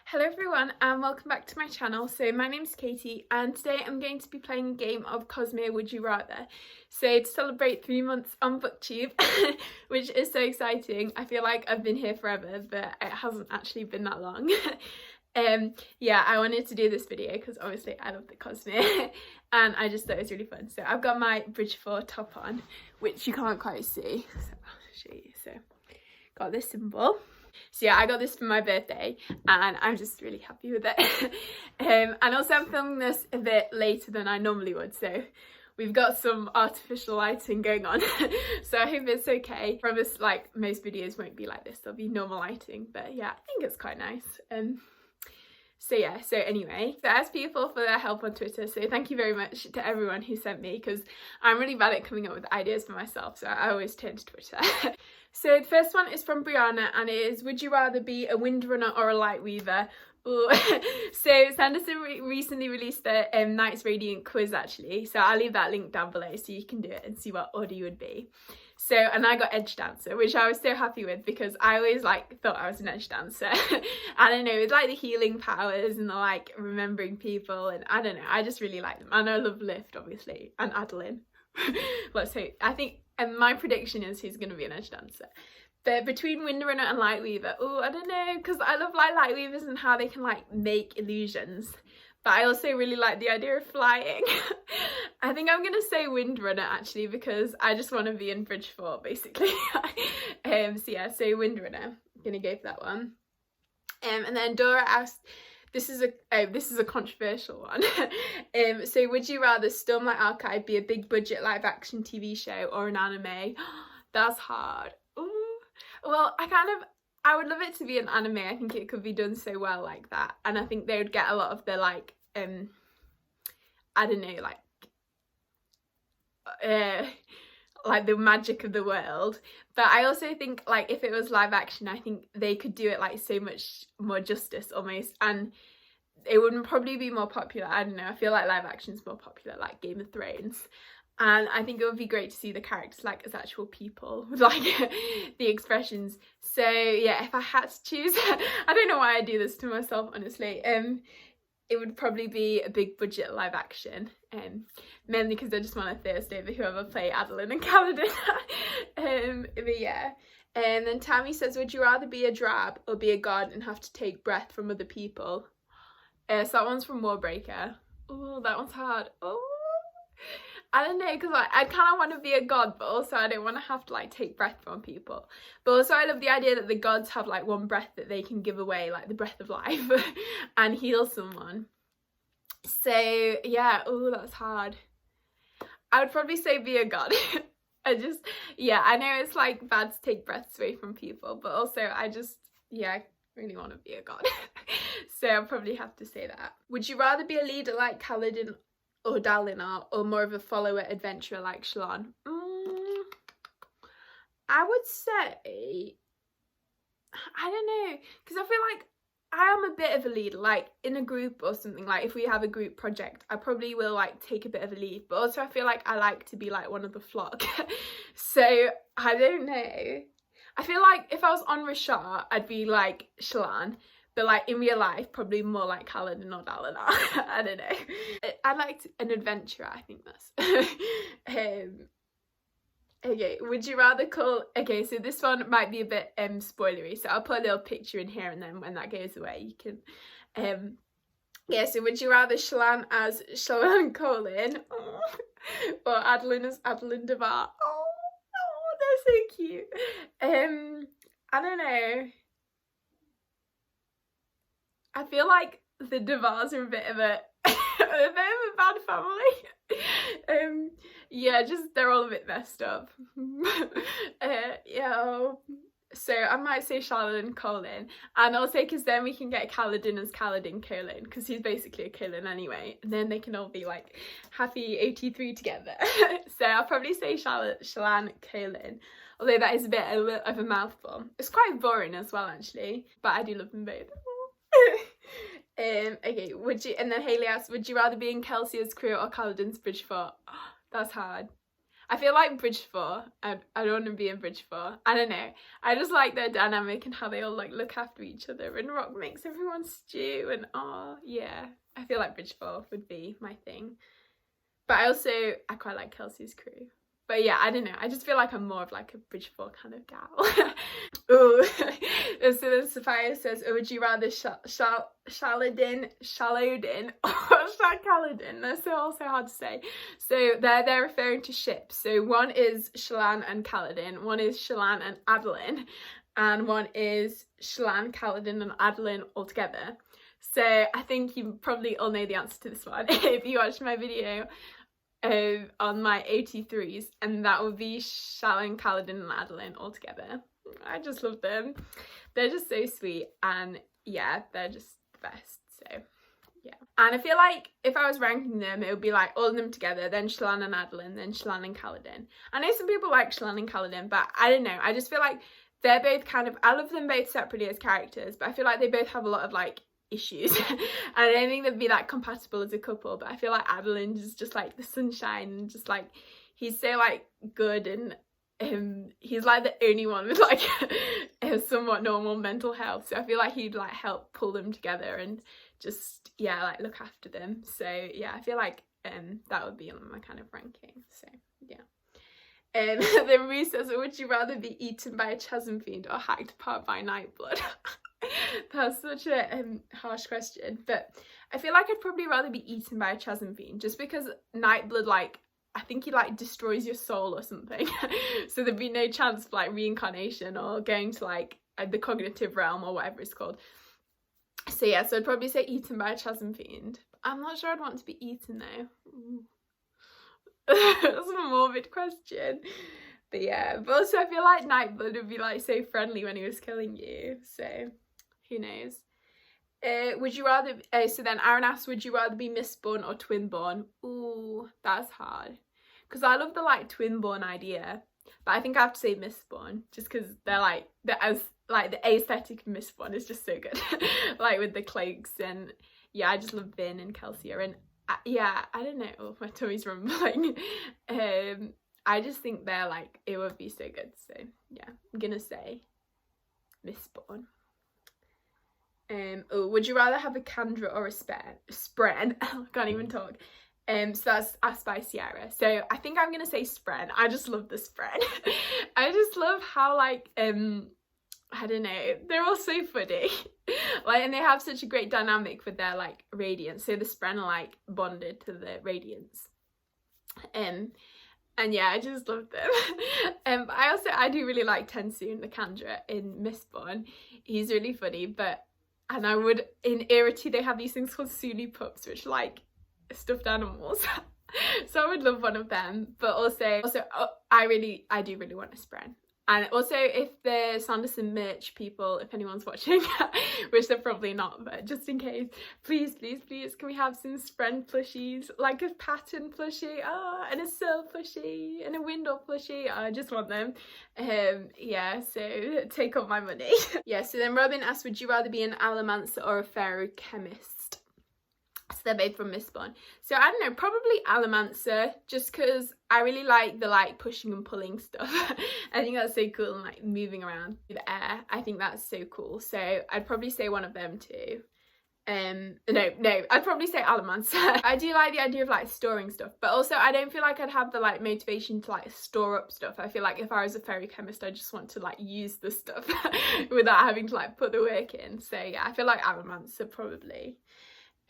Hello everyone and welcome back to my channel. So my name's Katie and today I'm going to be playing a game of Cosmere Would You Rather. So to celebrate 3 months on BookTube, which is so exciting. I feel like I've been here forever but it hasn't actually been that long. Yeah, I wanted to do this video because obviously I love the Cosmere and I just thought it was really fun. So I've got my Bridge 4 top on, which you can't quite see. So I'll show you. So got this symbol. So yeah, I got this for my birthday and I'm just really happy with it. And also I'm filming this a bit later than I normally would, so we've got some artificial lighting going on. So I hope it's okay. I promise like most videos won't be like this, there'll be normal lighting, but yeah, I think it's quite nice. So yeah, so anyway, so I asked people for their help on Twitter, so thank you very much to everyone who sent me, because I'm really bad at coming up with ideas for myself, so I always turn to Twitter. So the first one is from Brianna and it is, would you rather be a windrunner or a light weaver? So Sanderson recently released a Knights Radiant quiz actually, so I'll leave that link down below so you can do it and see what order you would be. So, and I got Edge Dancer, which I was so happy with because I always like thought I was an Edge Dancer. I don't know, it's like the healing powers and the like remembering people, and I don't know, I just really like them. And I love Lift obviously, and Adeline. Let's hope. I think, and my prediction is he's going to be an Edge Dancer. But between Windrunner and Lightweaver, oh, I don't know, because I love like Lightweavers and how they can like make illusions. But I also really like the idea of flying. I think I'm going to say Windrunner actually, because I just want to be in Bridge 4 basically. So yeah, so Windrunner, I'm going to go for that one. And then Dora asked, this is a controversial one. So would you rather Stormlight Archive be a big budget live action TV show or an anime? That's hard. Ooh. Well, I would love it to be an anime. I think it could be done so well like that, and I think they would get a lot of the like I don't know, like the magic of the world. But I also think like if it was live action, I think they could do it like so much more justice almost, and it would probably be more popular. I don't know, I feel like live action is more popular, like Game of Thrones. And I think it would be great to see the characters like as actual people with like the expressions. So yeah, if I had to choose, I don't know why I do this to myself honestly. It would probably be a big budget live action, mainly because I just want to thirst over whoever play Adeline and Kaladin. But yeah. And then Tammy says, would you rather be a drab or be a god and have to take breath from other people? So that one's from Warbreaker. Oh, that one's hard. Oh, I don't know, because like, I kind of want to be a god, but also I don't want to have to like take breath from people. But also I love the idea that the gods have like one breath that they can give away, like the breath of life, and heal someone. So yeah, oh, that's hard. I would probably say be a god. Yeah, I know it's like bad to take breaths away from people, but also I really want to be a god. So I'll probably have to say that. Would you rather be a leader like Kaladin or Dalinar, or more of a follower adventurer like Shallan? I would say, I don't know, because I feel like I am a bit of a leader, like in a group or something. Like if we have a group project, I probably will like take a bit of a lead, but also I feel like I like to be like one of the flock. So I don't know, I feel like if I was on Rashar I'd be like Shallan, but like in real life probably more like Kaladin or Dalinar. I don't know, I liked an adventurer, I think that's okay, would you rather call, okay, so this one might be a bit spoilery, so I'll put a little picture in here and then when that goes away you can yeah, so would you rather Shallan as Shallan Colin or Adeline as Adeline Devar? Oh, they're so cute. I don't know, I feel like the Devars are a bit of a bad family. Yeah, just they're all a bit messed up. Yeah, so I might say Shallan Colin, and also because then we can get Kaladin as Kaladin Colin, because he's basically a Colin anyway, and then they can all be like happy OT3 together. So I'll probably say Shallan Colin, although that is a bit of a mouthful. It's quite boring as well actually, but I do love them both. Okay, would you, and then Hayley asks, would you rather be in Kelsey's crew or Kaladin's Bridge 4? Oh, that's hard. I feel like Bridge 4. I don't want to be in Bridge 4. I don't know. I just like their dynamic and how they all like look after each other, and Rock makes everyone stew, and oh yeah. I feel like Bridge 4 would be my thing. But I quite like Kelsey's crew. But yeah, I don't know. I just feel like I'm more of like a Bridge 4 kind of gal. Ooh. So then Sophia says, oh, would you rather Shaladin or Kaladin? That's also hard to say. So they're referring to ships. So one is Shallan and Kaladin, one is Shallan and Adolin, and one is Shallan, Kaladin and Adolin all together. So I think you probably all know the answer to this one if you watched my video on my AT3s, and that would be Shallan, Kaladin and Adolin all together. I just love them. They're just so sweet, and yeah, they're just the best. So yeah, and I feel like if I was ranking them, it would be like all of them together, then Shallan and Adolin, then Shallan and Kaladin. I know some people like Shallan and Kaladin, but I don't know. I just feel like they're both kind of, I love them both separately as characters, but I feel like they both have a lot of like issues. And I don't think they'd be that compatible as a couple, but I feel like Adolin is just like the sunshine, and just like he's so like good, and he's like the only one with like a somewhat normal mental health, so I feel like he'd like help pull them together and just yeah, like look after them. So yeah, I feel like that would be on my kind of ranking. So yeah. Then Rue says, would you rather be eaten by a chasm fiend or hacked apart by Nightblood? That's such a harsh question, but I feel like I'd probably rather be eaten by a chasm fiend, just because Nightblood, like, I think he like destroys your soul or something. So there'd be no chance for like reincarnation or going to like the cognitive realm or whatever it's called. So yeah, so I'd probably say eaten by a chasm fiend. I'm not sure I'd want to be eaten though. That's a morbid question. But yeah, but also I feel like Nightblood would be like so friendly when he was killing you, so who knows. Would you rather, so then Aaron asks, would you rather be Mistborn or Twinborn? Ooh, that's hard, because I love the like Twinborn idea, but I think I have to say Mistborn, just because they're like, the aesthetic of Mistborn is just so good. Like with the cloaks, and yeah, I just love Vin and Kelsey, and yeah, I don't know, oh, my tummy's rumbling. I just think they're like, it would be so good. So yeah, I'm gonna say Mistborn. Oh, would you rather have a Candra or a Spren? I can't even talk. So that's asked by Sierra. So I think I'm gonna say Spren. I just love the Spren. I just love how like I don't know, they're all so funny. Like, and they have such a great dynamic with their like radiance. So the Spren are like bonded to the radiance. And yeah, I just love them. I do really like Tensoon, the Candra in Mistborn. He's really funny, and I would, in Era 2 they have these things called Suni pups, which are like stuffed animals. So I would love one of them. But also I do really want a Spren. And also, if the Sanderson merch people, if anyone's watching, which they're probably not, but just in case, please, please, please, can we have some Spren plushies? Like a pattern plushie, and a Syl plushie, and a Windle plushie. I just want them. Yeah, so take up my money. Yeah, so then Robin asked, would you rather be an Allomancer or a Feruchemist? So they're both from Mistborn. So I don't know, probably Allomancer, just because I really like the like pushing and pulling stuff. I think that's so cool, and like moving around through the air. I think that's so cool. So I'd probably say one of them too. No, I'd probably say Allomancer. I do like the idea of like storing stuff, but also I don't feel like I'd have the like motivation to like store up stuff. I feel like if I was a Feruchemist, I just want to like use the stuff without having to like put the work in. So yeah, I feel like Allomancer probably.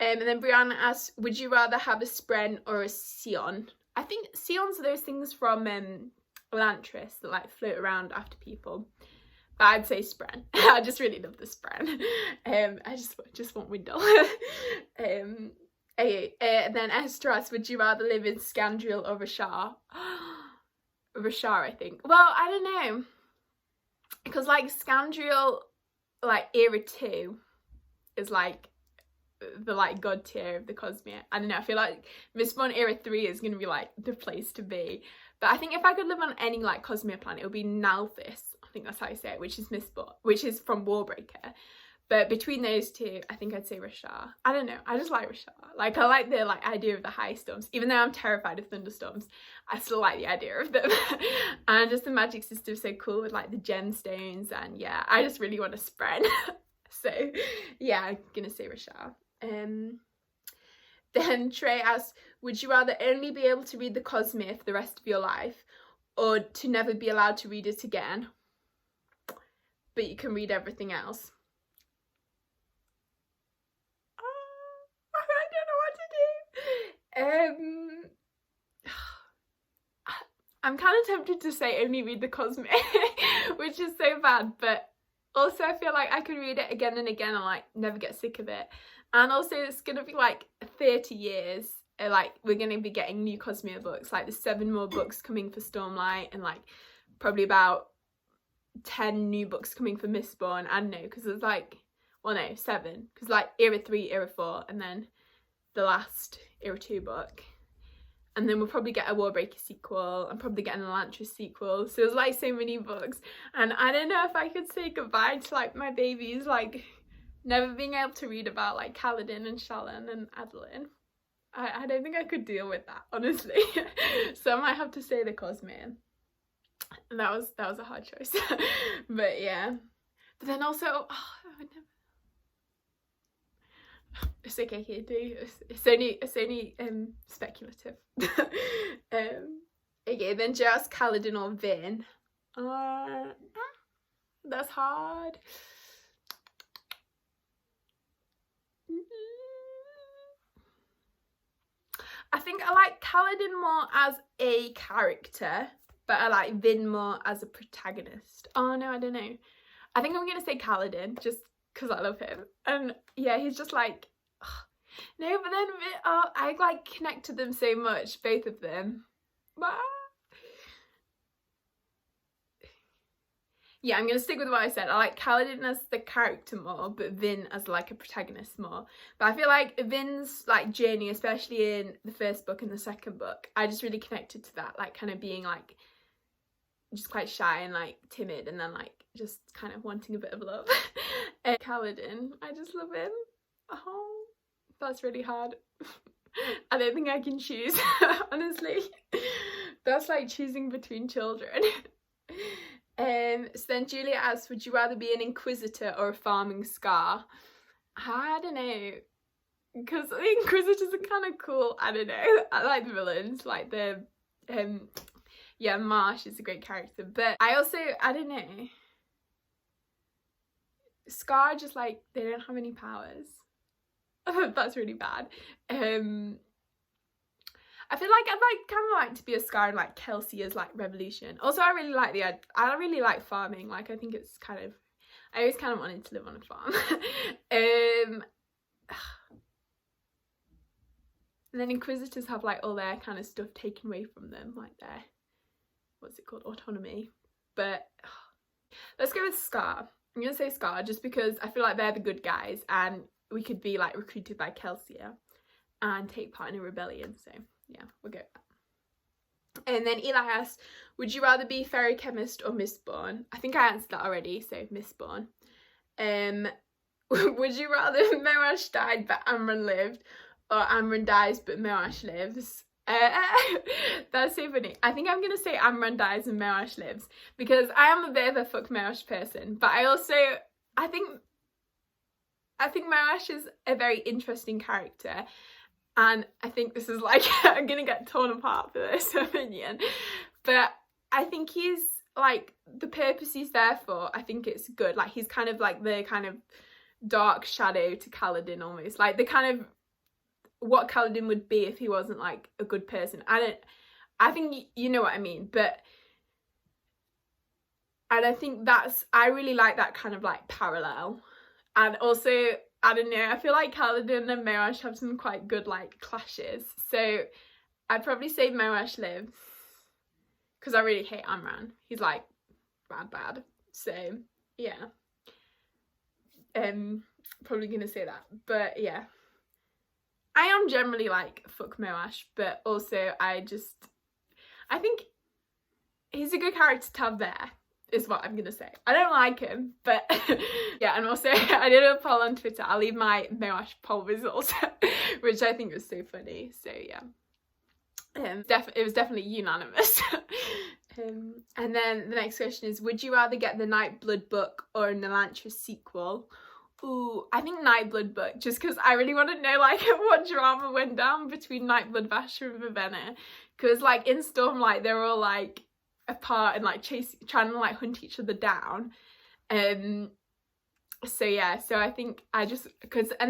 And then Brianna asks, would you rather have a Spren or a Sion? I think Sions are those things from Elantris that like float around after people. But I'd say Spren. I just really love the Spren. I just want Windle. And then Esther asks, would you rather live in Scandriel or Rashar? Rashar, I think. Well, I don't know. Because like Scandriel, like Era 2 is like the like god tier of the Cosmere. I don't know, I feel like Mistborn Era 3 is going to be like the place to be. But I think if I could live on any like Cosmere planet, it would be Nalthis. I think that's how you say it, which is Mistborn, which is from Warbreaker. But between those two, I think I'd say Rashar. I don't know, I just like Rashar. Like, I like the idea of the high storms. Even though I'm terrified of thunderstorms, I still like the idea of them. And just the magic system is so cool with like the gemstones, and yeah, I just really want to spread. So yeah, I'm gonna say Rashar. Then Trey asks, would you rather only be able to read the Cosmere for the rest of your life, or to never be allowed to read it again, but you can read everything else? I don't know what to do. I'm kind of tempted to say only read the Cosmere, which is so bad, but also I feel like I could read it again and again and like never get sick of it. And also it's gonna be like 30 years, like we're gonna be getting new Cosmere books. Like there's 7 more books coming for Stormlight, and like probably about 10 new books coming for Mistborn. I don't know, because there's like, well no, 7, because like Era 3, Era 4, and then the last Era 2 book. And then we'll probably get a Warbreaker sequel. I'm probably getting an Elantris sequel. So there's like so many books. And I don't know if I could say goodbye to like my babies, like never being able to read about like Kaladin and Shallan and Adolin. I don't think I could deal with that, honestly. So I might have to say the Cosmere. And that was a hard choice. But yeah. But then also, oh, I would never. It's okay, Katie. It's only speculative. Okay, then just Kaladin or Vin. That's hard. I think I like Kaladin more as a character, but I like Vin more as a protagonist. Oh no, I don't know. I think I'm gonna say Kaladin just because I love him. And yeah, he's just like, no, but then I like connect to them so much, both of them. Yeah, I'm gonna stick with what I said. I like Kaladin as the character more, but Vin as like a protagonist more. But I feel like Vin's like journey, especially in the first book and the second book, I just really connected to that, like kind of being like just quite shy and like timid, and then like just kind of wanting a bit of love. And Kaladin, I just love him. Oh, that's really hard. I don't think I can choose, honestly. That's like choosing between children. So then Julia asks, would you rather be an Inquisitor or a farming Scar? I don't know, because the Inquisitors are kind of cool. I don't know, I like the villains, like the yeah, Marsh is a great character, but I don't know, Scar just like, they don't have any powers. That's really bad. I feel like I'd kind of like to be a Scar in like Kelsia's like Revolution. Also, I really like farming. Like I think it's kind of, I always kind of wanted to live on a farm. And then Inquisitors have like all their kind of stuff taken away from them, like their, what's it called, autonomy. But let's go with Scar. I'm gonna say Scar just because I feel like they're the good guys, and we could be like recruited by Kelsia and take part in a rebellion. So yeah, we'll go with that. And then Eli asks, would you rather be Ferrochemist or Mistborn? I think I answered that already, so Mistborn. Would you rather Moash died but Amren lived, or Amren dies but Moash lives? That's so funny. I think I'm gonna say Amren dies and Moash lives, because I am a bit of a fuck Moash person, but I think Moash is a very interesting character, and I think this is like, I'm gonna get torn apart for this opinion, but I think he's like, the purpose he's there for, I think it's good. Like he's kind of like the kind of dark shadow to Kaladin almost, like the kind of what Kaladin would be if he wasn't like a good person. I think you know what I mean, and I think I really like that kind of like parallel. And also, I don't know, I feel like Kaladin and Moash have some quite good like clashes, so I'd probably say Moash lives, because I really hate Amran. He's like bad, so yeah, probably gonna say that. But yeah, I am generally like fuck Moash, but also I think he's a good character to have there. is what I'm gonna say. I don't like him, but yeah. And also I did a poll on Twitter. I'll leave my Moash poll results, which I think was so funny. So yeah, it was definitely unanimous. And then the next question is, would you rather get the Nightblood book or an Elantris sequel? Ooh, I think Nightblood book, just because I really want to know like what drama went down between Nightblood, Vasher and Vivenna, because like in Stormlight they're all like apart and like trying to like hunt each other down. So yeah, so I think and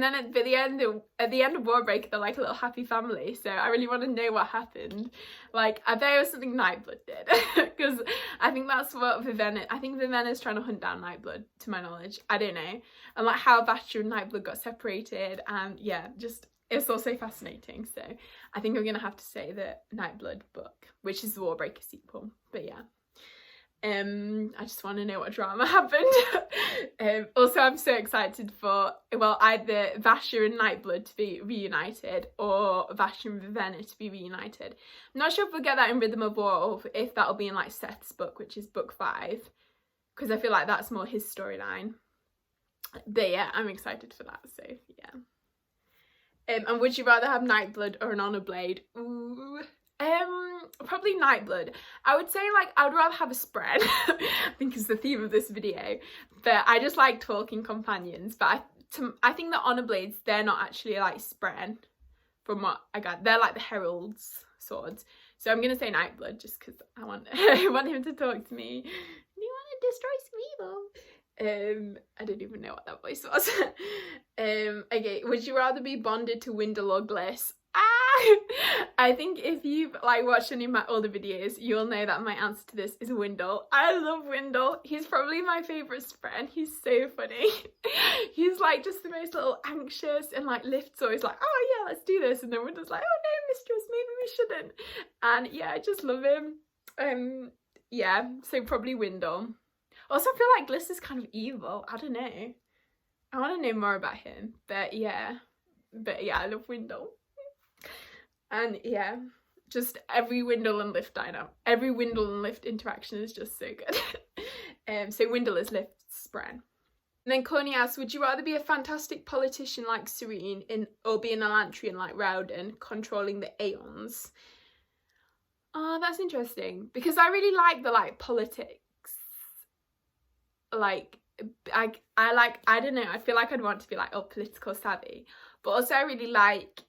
then at the end of Warbreaker they're like a little happy family, so I really want to know what happened. Like I bet it was something Nightblood did, because I think that's what Vivenna's trying to hunt down Nightblood, to my knowledge. I don't know. And like how Vasher and Nightblood got separated, and yeah, just it's also fascinating. So I think I'm gonna have to say the Nightblood book, which is the Warbreaker sequel. But yeah, I just want to know what drama happened. Also, I'm so excited for either Vasher and Nightblood to be reunited or Vasher and Vivenna to be reunited. I'm not sure if we'll get that in Rhythm of War or if that'll be in like Seth's book, which is book 5, because I feel like that's more his storyline. But yeah, I'm excited for that. So yeah. And would you rather have Nightblood or an Honor Blade? Ooh. Probably Nightblood. I would say like I would rather have a spread. I think is the theme of this video. But I just like talking companions. But I think the Honor Blades, they're not actually like spread from what I got. They're like the Herald's swords. So I'm gonna say Nightblood just because I want him to talk to me. Do you want to destroy some evil? I didn't even know what that voice was. Okay, would you rather be bonded to Windle or Gliss? I think if you've like watched any of my older videos, you'll know that my answer to this is Windle. I love Windle. He's probably my favourite friend. He's so funny. He's like just the most little anxious, and like Lift's always like, oh yeah, let's do this, and then Windle's like, oh no, mistress, maybe we shouldn't. And yeah, I just love him. Yeah, so probably Windle. Also, I feel like Gliss is kind of evil. I don't know. I want to know more about him. But yeah, I love Windle. And yeah, just every Windle and Lift every Windle and Lift interaction is just so good. So Windle is Lift's Bran. And then Coney asks, would you rather be a fantastic politician like Serene or be an Elantrian like Rowden, controlling the Aeons? Oh, that's interesting, because I really like the like politics. Like I don't know, I feel like I'd want to be like political savvy, but also I really like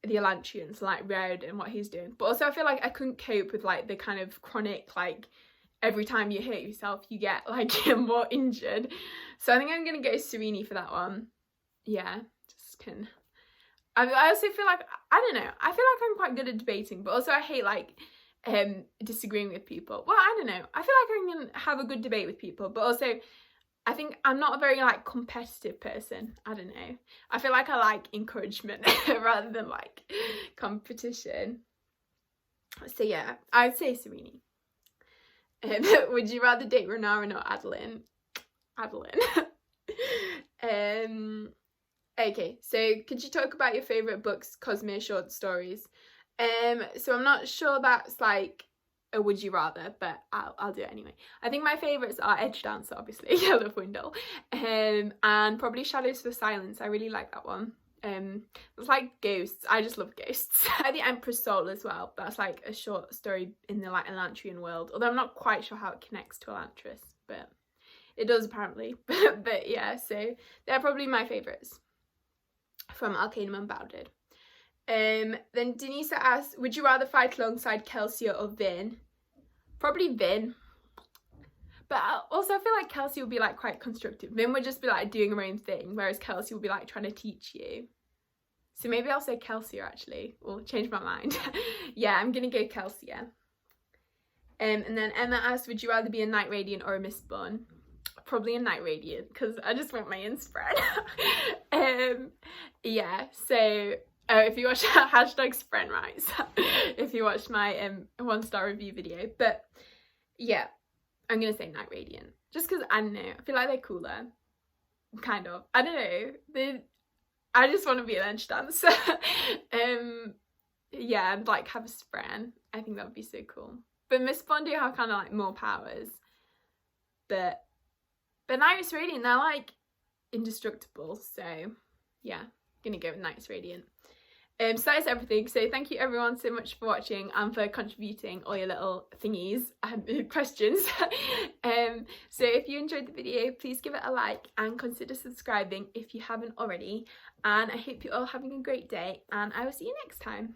the Elantrians, like Rowden and what he's doing. But also I feel like I couldn't cope with like the kind of chronic, like every time you hurt yourself you get like more injured. So I think I'm gonna go Serene for that one. Yeah, I also feel like, I don't know, I feel like I'm quite good at debating, but also I hate like disagreeing with people. Well, I don't know, I feel like I can have a good debate with people, but also I think I'm not a very like competitive person. I don't know, I feel like I like encouragement rather than like competition. So yeah, I'd say Serene. Would you rather date Renarin or Adeline? Okay, so could you talk about your favourite books, Cosmere short stories? So I'm not sure that's like a would you rather, but I'll do it anyway. I think my favourites are Edge Dancer, obviously, I love Windle, and probably Shadows for Silence. I really like that one. It's like ghosts. I just love ghosts. I like the Emperor's Soul as well. That's like a short story in the like Elantrian world, although I'm not quite sure how it connects to Elantris, but it does apparently. But yeah, so they're probably my favourites from Arcanum Unbounded. Then Denisa asks, would you rather fight alongside Kelsier or Vin? Probably Vin. But also I feel like Kelsey would be like quite constructive. Vin would just be like doing her own thing, whereas Kelsey would be like trying to teach you. So maybe I'll say Kelsier actually, or change my mind. Yeah, I'm gonna go Kelsier. And then Emma asks, would you rather be a Night Radiant or a Mistborn? Probably a Night Radiant, because I just want my inspread. Yeah, so if you watch hashtag Spren Rights, if you watch my 1-star review video. But yeah, I'm gonna say Night Radiant, just because I don't know, I feel like they're cooler, kind of. I don't know, I just want to be an Edge Dancer. Yeah, and like have a Spren. I think that would be so cool. But Mistborn do have kind of like more powers, but Night's Radiant, they're like indestructible, so yeah, gonna go with Night's Radiant. So that is everything. So thank you everyone so much for watching and for contributing all your little thingies and questions. So if you enjoyed the video, please give it a like and consider subscribing if you haven't already. And I hope you're all having a great day, and I will see you next time.